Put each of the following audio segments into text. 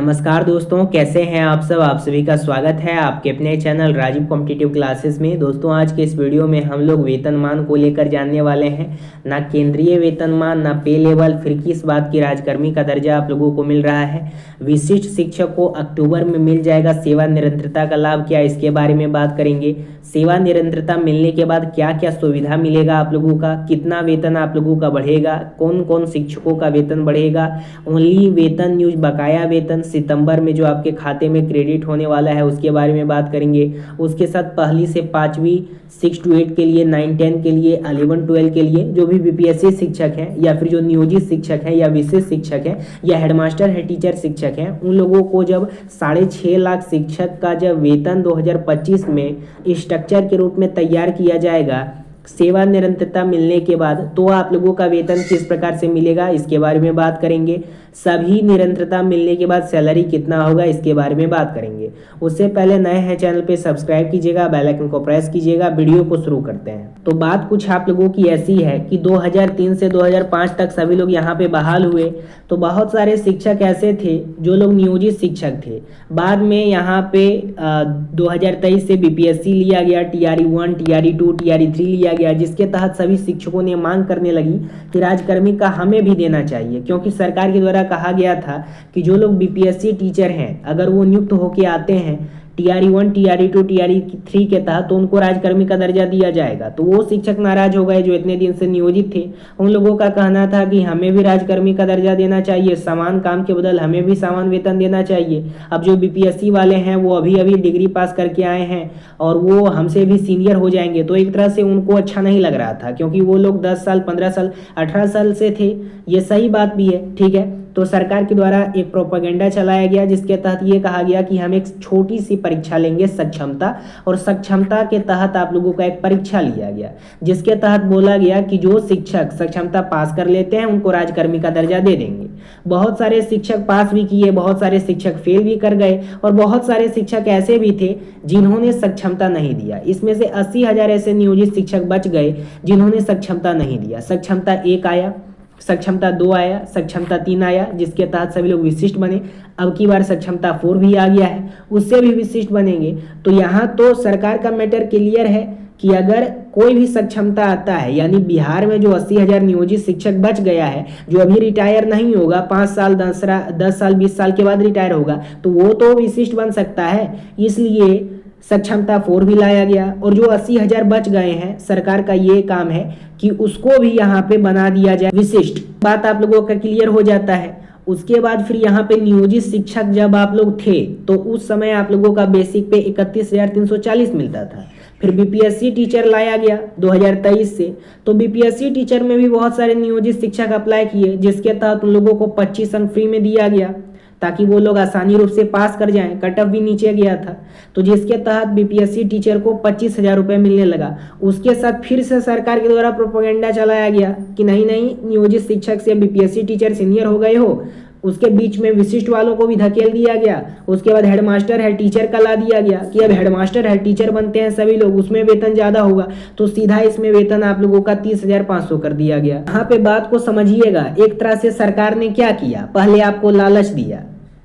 नमस्कार दोस्तों, कैसे हैं आप सब। आप सभी का स्वागत है आपके अपने चैनल राजीव कॉम्पिटिटिव क्लासेस में। दोस्तों, आज के इस वीडियो में हम लोग वेतनमान को लेकर जानने वाले हैं। ना केंद्रीय वेतनमान, ना पे लेवल, फिर किस बात की राजकर्मी का दर्जा आप लोगों को मिल रहा है। विशिष्ट शिक्षक को अक्टूबर में मिल जाएगा सेवा निरंतरता का लाभ, क्या इसके बारे में बात करेंगे। सेवा निरंतरता मिलने के बाद क्या क्या सुविधा मिलेगा आप लोगों का, कितना वेतन आप लोगों का बढ़ेगा, कौन कौन शिक्षकों का वेतन बढ़ेगा। ओनली वेतन न्यूज, बकाया वेतन सितंबर में जो आपके खाते में क्रेडिट होने वाला है उसके बारे में बात करेंगे। उसके साथ पहली से पाँचवीं 6 to 8 के लिए, 9 10 के लिए, 11 12 के लिए जो भी बीपीएससी शिक्षक हैं या फिर जो नियोजित शिक्षक हैं या विशेष शिक्षक हैं या हेडमास्टर है, टीचर शिक्षक हैं, उन लोगों को जब 6.5 लाख शिक्षक का जब वेतन 2025 में स्ट्रक्चर के रूप में तैयार किया जाएगा सेवा निरंतरता मिलने के बाद, तो आप लोगों का वेतन किस प्रकार से मिलेगा इसके बारे में बात करेंगे। सभी निरंतरता मिलने के बाद सैलरी कितना होगा इसके बारे में बात करेंगे। उससे पहले नए हैं चैनल पे सब्सक्राइब कीजिएगा, बेल आइकन को प्रेस कीजिएगा। वीडियो को शुरू करते हैं। तो बात कुछ आप लोगों की ऐसी है कि 2003 से 2005 तक सभी लोग यहाँ पे बहाल हुए, तो बहुत सारे शिक्षक ऐसे थे जो लोग नियोजित शिक्षक थे। बाद में यहाँ पे 2023 से बीपीएससी लिया गया, TRE 1, TRE 2, TRE 3 लिया गया, जिसके तहत सभी शिक्षकों ने मांग करने लगी कि राजकर्मी का हमें भी देना चाहिए, क्योंकि सरकार के द्वारा कहा गया था कि जो लोग बीपीएससी टीचर हैं अगर वो नियुक्त होकर आते हैं TRE 1, TRE 2, TRE 3 के तहत, तो उनको राजकर्मी का दर्जा दिया जाएगा। तो वो शिक्षक नाराज हो गए जो इतने दिन से नियोजित थे। उन लोगों का कहना था कि हमें भी राजकर्मी का दर्जा देना चाहिए, समान काम के बदल हमें भी समान वेतन देना चाहिए। अब जो बीपीएससी वाले हैं वो अभी अभी डिग्री पास करके आए हैं और वो हमसे भी सीनियर हो जाएंगे, तो एक तरह से उनको अच्छा नहीं लग रहा था, क्योंकि वो लोग 10 साल, 15 साल, 18 साल से थे। ये सही बात भी है, ठीक है। तो सरकार के द्वारा एक प्रोपेगेंडा चलाया गया जिसके तहत ये कहा गया कि हम एक छोटी सी परीक्षा लेंगे, सक्षमता, और सक्षमता के तहत आप लोगों का एक परीक्षा लिया गया, जिसके तहत बोला गया कि जो शिक्षक सक्षमता पास कर लेते हैं उनको राजकर्मी का दर्जा दे देंगे। बहुत सारे शिक्षक पास भी किए, बहुत सारे शिक्षक फेल भी कर गए, और बहुत सारे शिक्षक ऐसे भी थे जिन्होंने सक्षमता नहीं दिया। इसमें से 80,000 ऐसे नियोजित शिक्षक बच गए जिन्होंने सक्षमता नहीं दिया। सक्षमता 1 आया, सक्षमता 2 आया, सक्षमता 3 आया, जिसके तहत सभी लोग विशिष्ट बने। अब की बार सक्षमता 4 भी आ गया है, उससे भी विशिष्ट बनेंगे। तो यहाँ तो सरकार का मैटर क्लियर है कि अगर कोई भी सक्षमता आता है, यानी बिहार में जो 80,000 नियोजित शिक्षक बच गया है जो अभी रिटायर नहीं होगा, 5 साल 10 साल 20 साल के बाद रिटायर होगा, तो वो तो विशिष्ट बन सकता है। इसलिए सक्षमता 4 भी लाया गया, और जो 80,000 बच गए हैं सरकार का ये काम है कि उसको भी यहाँ पे बना दिया जाए विशिष्ट। बात आप लोगों का क्लियर हो जाता है। उसके बाद फिर यहाँ पे नियोजित शिक्षक जब आप लोग थे तो उस समय आप लोगों का बेसिक पे 31,340 मिलता था। फिर बीपीएससी टीचर लाया गया 2023 से, तो बीपीएससी टीचर में भी बहुत सारे नियोजित शिक्षक अप्लाई किए, जिसके तहत उन लोगों को 25 अंक फ्री में दिया गया ताकि वो लोग आसानी रूप से पास कर जाएं। कट ऑफ भी नीचे गया था, तो जिसके तहत बीपीएससी टीचर को 25,000 रुपये मिलने लगा। उसके साथ फिर से सरकार के द्वारा प्रोपेगेंडा चलाया गया कि नहीं नहीं, नियोजित शिक्षक से बीपीएससी टीचर सीनियर हो गए हो। उसके बीच में विशिष्ट वालों को भी धकेल दिया गया। उसके बाद हेडमास्टर है टीचर का ला दिया गया कि अब हेडमास्टर है टीचर बनते हैं सभी लोग, उसमें वेतन ज़्यादा होगा, तो सीधा इसमें वेतन आप लोगों का 30,500 कर दिया गया। यहाँ पे बात को समझिएगा, एक तरह से सरकार ने क्या किया, पहले आपको लालच दिया,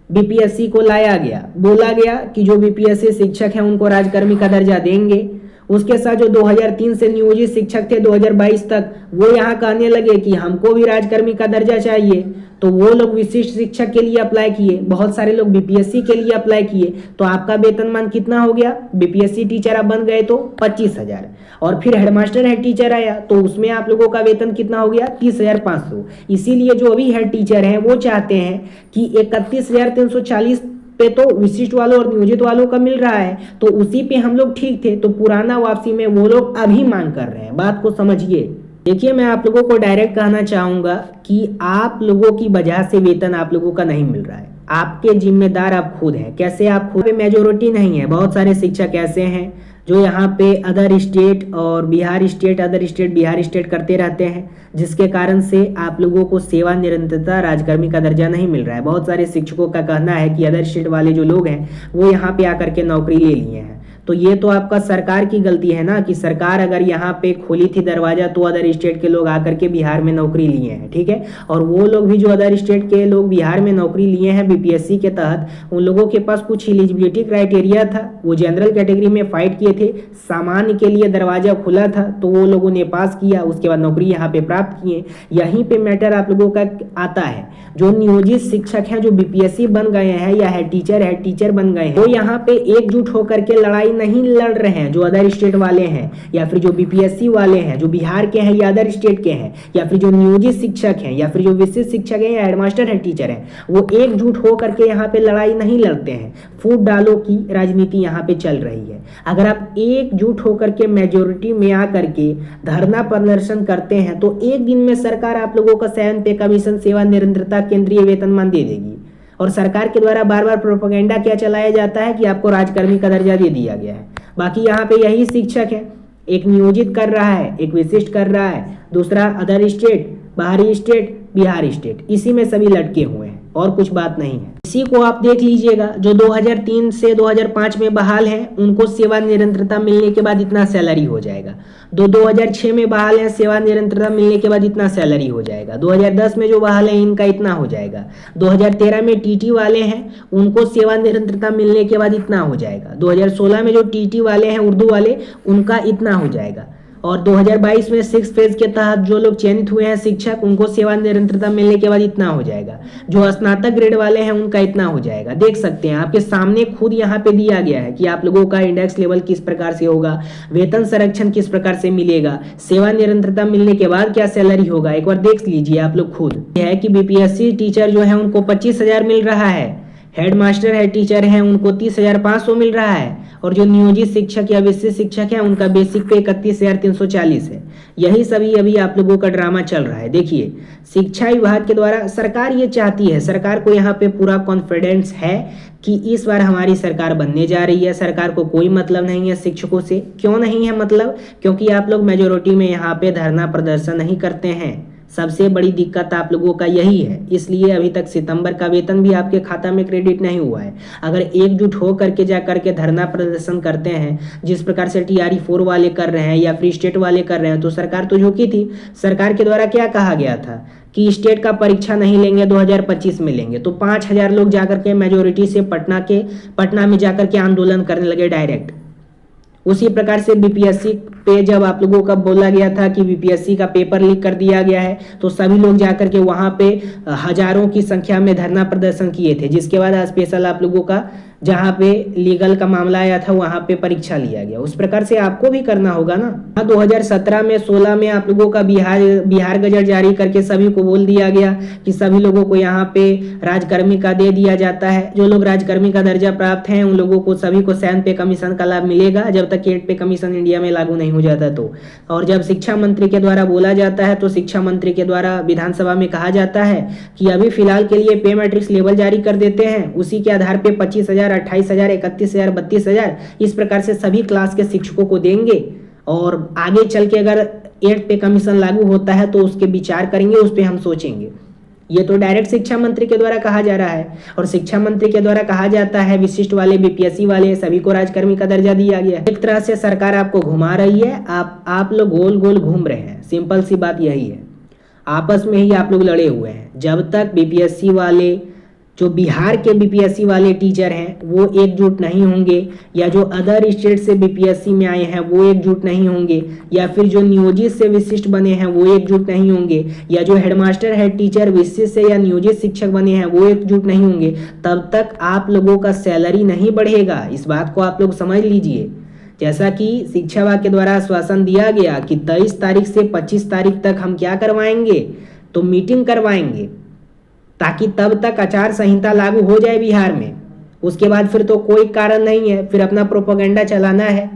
बीपीएससी को लाया गया, बोला गया कि जो बीपीएससी शिक्षक हैं उनको राजकर्मी का दर्जा देंगे। उसके साथ जो 2003 से नियोजित शिक्षक थे 2022 तक, वो यहाँ कहने लगे कि हमको भी राजकर्मी का दर्जा चाहिए, तो वो लोग विशिष्ट शिक्षक के लिए अप्लाई किए। बहुत सारे लोग बीपीएससी के लिए अप्लाई किए, तो आपका वेतनमान कितना हो गया, बीपीएससी टीचर आप बन गए तो 25,000, और फिर हेडमास्टर हेड टीचर आया तो उसमें आप लोगों का वेतन कितना हो गया, 30,500। इसीलिए जो अभी हेड टीचर हैं वो चाहते हैं कि 31,340 पे तो विशिष्ट वालों और नियोजित वालों का मिल रहा है, तो उसी पे हम लोग ठीक थे, तो पुराना वापसी में वो लोग अभी मांग कर रहे हैं। बात को समझिए। देखिए, मैं आप लोगों को डायरेक्ट कहना चाहूंगा कि आप लोगों की वजह से वेतन आप लोगों का नहीं मिल रहा है। आपके जिम्मेदार आप खुद हैं। कैसे आप खुद? मेजोरिटी नहीं है, बहुत सारे शिक्षक ऐसे हैं जो यहाँ पे अदर स्टेट और Bihar state, other state Bihar state करते रहते हैं, जिसके कारण से आप लोगों को सेवा निरंतरता राजकर्मी का दर्जा नहीं मिल रहा है। बहुत सारे शिक्षकों का कहना है कि अदर स्टेट वाले जो लोग हैं वो यहाँ पे आकर के नौकरी ले लिए हैं, तो ये तो आपका सरकार की गलती है ना, कि सरकार अगर यहाँ पे खोली थी दरवाजा तो अदर स्टेट के लोग आकर के बिहार में नौकरी लिए हैं, ठीक है। और वो लोग भी जो अदर स्टेट के लोग बिहार में नौकरी लिए हैं बीपीएससी के तहत, उन लोगों के पास कुछ एलिजिबिलिटी क्राइटेरिया था, वो जनरल कैटेगरी में फाइट किए थे, सामान्य के लिए दरवाजा खुला था तो वो लोगों ने पास किया, उसके बाद नौकरी यहाँ पे प्राप्त किए। यहीं पे मैटर आप लोगों का आता है। जो नियोजित शिक्षक हैं जो बीपीएससी बन गए हैं या हेड टीचर बन गए हैं, वो यहाँ पे एकजुट होकर के लड़ाई नहीं लड़ रहे हैं जो अदर स्टेट वाले हैं, या फिर जो बीपीएससी वाले हैं जो बिहार के हैं या अदर स्टेट के हैं, या फिर जो नियोजित शिक्षक हैं या फिर जो विशिष्ट शिक्षक हैं या हेडमास्टर हेड टीचर हैं, वो एकजुट होकर के यहाँ पे लड़ाई नहीं लड़ते हैं। फूट डालो की राजनीति यहाँ पे चल रही है। अगर आप एकजुट होकर के मेजोरिटी में आकर के धरना प्रदर्शन करते हैं तो एक दिन में सरकार आप लोगों का 7 पे कमीशन, सेवा निरंतरता, केंद्रीय वेतनमान दे देगी। और सरकार के द्वारा बार बार प्रोपेगेंडा क्या चलाया जाता है कि आपको राजकर्मी का दर्जा दे दिया गया है। बाकी यहाँ पे यही शिक्षक है, एक नियोजित कर रहा है, एक विशिष्ट कर रहा है, दूसरा अदर स्टेट, बाहरी स्टेट, बिहार स्टेट, इसी में सभी लटके हुए हैं और कुछ बात नहीं है। इसी को आप देख लीजिएगा, जो 2003 से 2005 में बहाल हैं उनको सेवा निरंतरता मिलने के बाद इतना सैलरी हो जाएगा। 2006 में बहाल है, सेवा निरंतरता मिलने के बाद इतना सैलरी हो जाएगा। 2010 में जो बहाल है इनका इतना हो जाएगा। 2013 में टीटी वाले हैं उनको सेवा निरंतरता मिलने के बाद इतना हो जाएगा। 2016 में जो टीटी वाले हैं उर्दू वाले, उनका इतना हो जाएगा। और 2022 में 6 फेज के तहत जो लोग चयनित हुए हैं शिक्षक, उनको सेवा निरंतरता मिलने के बाद इतना हो जाएगा। जो स्नातक ग्रेड वाले हैं उनका इतना हो जाएगा। देख सकते हैं आपके सामने खुद यहाँ पे दिया गया है कि आप लोगों का इंडेक्स लेवल किस प्रकार से होगा, वेतन संरक्षण किस प्रकार से मिलेगा, सेवा निरंतरता मिलने के बाद क्या सैलरी होगा, एक बार देख लीजिए आप लोग खुद। यह है कि बीपीएससी टीचर जो है उनको 25,000 मिल रहा है, हेड मास्टर हेड टीचर हैं उनको 30,500 मिल रहा है, और जो नियोजित शिक्षक या विशिष्ट शिक्षक है उनका बेसिक पे 31,340 है। यही सभी अभी आप लोगों का ड्रामा चल रहा है। देखिए, शिक्षा विभाग के द्वारा सरकार ये चाहती है, सरकार को यहाँ पे पूरा कॉन्फिडेंस है कि इस बार हमारी सरकार बनने जा रही है। सरकार को कोई मतलब नहीं है शिक्षकों से। क्यों नहीं है मतलब? क्योंकि आप लोग मेजोरिटी में यहाँ पे धरना प्रदर्शन नहीं करते हैं। सबसे बड़ी दिक्कत आप लोगों का यही है, इसलिए अभी तक सितंबर का वेतन भी आपके खाता में क्रेडिट नहीं हुआ है। अगर एकजुट हो करके जा करके धरना प्रदर्शन करते हैं, जिस प्रकार से TRE 4 वाले कर रहे हैं या फ्री स्टेट वाले कर रहे हैं, तो सरकार तो झुकी थी। सरकार के द्वारा क्या कहा गया था कि स्टेट का परीक्षा नहीं लेंगे, 2025 में लेंगे। तो 5,000 लोग जाकर के मेजोरिटी से पटना में जाकर के आंदोलन करने लगे डायरेक्ट। उसी प्रकार से बीपीएससी पे जब आप लोगों का बोला गया था कि बीपीएससी का पेपर लीक कर दिया गया है, तो सभी लोग जाकर के वहां पे हजारों की संख्या में धरना प्रदर्शन किए थे, जिसके बाद स्पेशल आप लोगों का जहाँ पे लीगल का मामला आया था वहां पे परीक्षा लिया गया। उस प्रकार से आपको भी करना होगा ना। 2017 में 16 में आप लोगों का बिहार गजट जारी करके सभी को बोल दिया गया कि सभी लोगों को यहाँ पे राजकर्मी का दे दिया जाता है। जो लोग राजकर्मी का दर्जा प्राप्त हैं उन लोगों को सभी को 7 पे कमीशन का लाभ मिलेगा, जब तक 8 पे कमीशन इंडिया में लागू नहीं हो जाता तो। और जब शिक्षा मंत्री के द्वारा बोला जाता है तो शिक्षा मंत्री के द्वारा विधानसभा में कहा जाता है कि अभी फिलहाल के लिए पे मैट्रिक्स लेवल जारी कर देते हैं, उसी के आधार पे 25,000, 28,000, 31,000, 32,000 इस प्रकार से सभी क्लास के शिक्षकों को देंगे। और आगे चल के अगर 8 पे कमीशन लागू होता है तो उसके विचार करेंगे, उस पर हम सोचेंगे। ये तो डायरेक्ट शिक्षा मंत्री के द्वारा कहा जा रहा है। और शिक्षा मंत्री के द्वारा कहा जाता है विशिष्ट वाले, बीपीएससी वाले सभी को राजकर्मी का दर्जा दिया गया। एक तरह से सरकार आपको घुमा रही है, आप लोग गोल गोल घूम रहे हैं। सिंपल सी बात यही है, आपस में ही आप लोग लड़े हुए हैं। जब तक बीपीएससी वाले, जो बिहार के बीपीएससी वाले टीचर हैं वो एकजुट नहीं होंगे, या जो अदर स्टेट से बीपीएससी में आए हैं वो एकजुट नहीं होंगे, या फिर जो नियोजित से विशिष्ट बने हैं वो एकजुट नहीं होंगे, या जो हेडमास्टर हेड टीचर विशिष्ट से या नियोजित शिक्षक बने हैं वो एकजुट नहीं होंगे, तब तक आप लोगों का सैलरी नहीं बढ़ेगा। इस बात को आप लोग समझ लीजिए। जैसा कि शिक्षा विभाग के द्वारा आश्वासन दिया गया कि 23 तारीख से 25 तारीख तक हम क्या करवाएंगे, तो मीटिंग करवाएंगे, ताकि तब तक आचार संहिता लागू हो जाए बिहार में। उसके बाद फिर तो कोई कारण नहीं है, फिर अपना प्रोपेगेंडा चलाना है।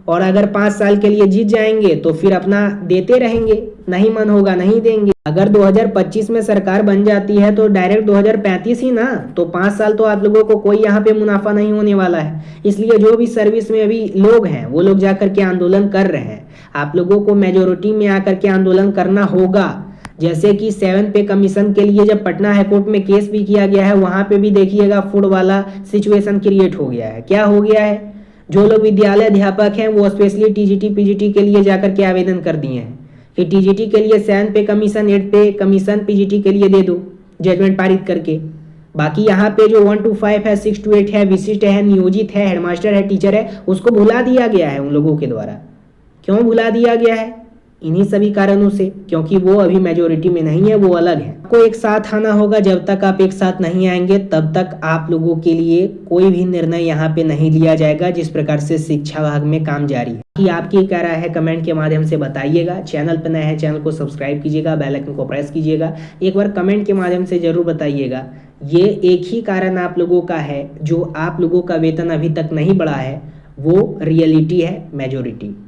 और अगर 5 साल के लिए जीत जाएंगे तो फिर अपना देते रहेंगे, नहीं मन होगा नहीं देंगे। अगर 2025 में सरकार बन जाती है तो डायरेक्ट 2035 ही ना, तो 5 साल तो आप लोगों को कोई यहाँ पे मुनाफा नहीं होने वाला है। इसलिए जो भी सर्विस में अभी लोग हैं वो लोग जाकर के आंदोलन कर रहे हैं। आप लोगों को मेजोरिटी में आकर के आंदोलन करना होगा। जैसे कि 7 पे कमीशन के लिए जब पटना हाईकोर्ट में केस भी किया गया है, वहां पे भी देखिएगा फूड वाला सिचुएशन क्रिएट हो गया है। क्या हो गया है जो लोग विद्यालय अध्यापक हैं वो स्पेशली टीजीटी पीजीटी के लिए जाकर के आवेदन कर दिए हैं कि टीजीटी के लिए 7 पे कमीशन, 8 पे कमीशन, पीजीटी के लिए दे दो जजमेंट पारित करके। बाकी यहाँ पे जो 1 to 5 है, 6 to 8 है, विशिष्ट है, नियोजित है, हेडमास्टर है, टीचर है, उसको भुला दिया गया है उन लोगों के द्वारा। क्यों भुला दिया गया है? इन्हीं सभी कारणों से, क्योंकि वो अभी मेजोरिटी में नहीं है, वो अलग है। आपको एक साथ आना होगा। जब तक आप एक साथ नहीं आएंगे तब तक आप लोगों के लिए कोई भी निर्णय यहाँ पे नहीं लिया जाएगा, जिस प्रकार से शिक्षा विभाग में काम जारी है। कि आपकी क्या राय है कमेंट के माध्यम से बताइएगा। चैनल पर नए हैं, चैनल को सब्सक्राइब कीजिएगा, बेल आइकन को प्रेस कीजिएगा। एक बार कमेंट के माध्यम से जरूर बताइएगा। ये एक ही कारण आप लोगों का है, जो आप लोगों का वेतन अभी तक नहीं बढ़ा है, वो रियलिटी है, मेजोरिटी।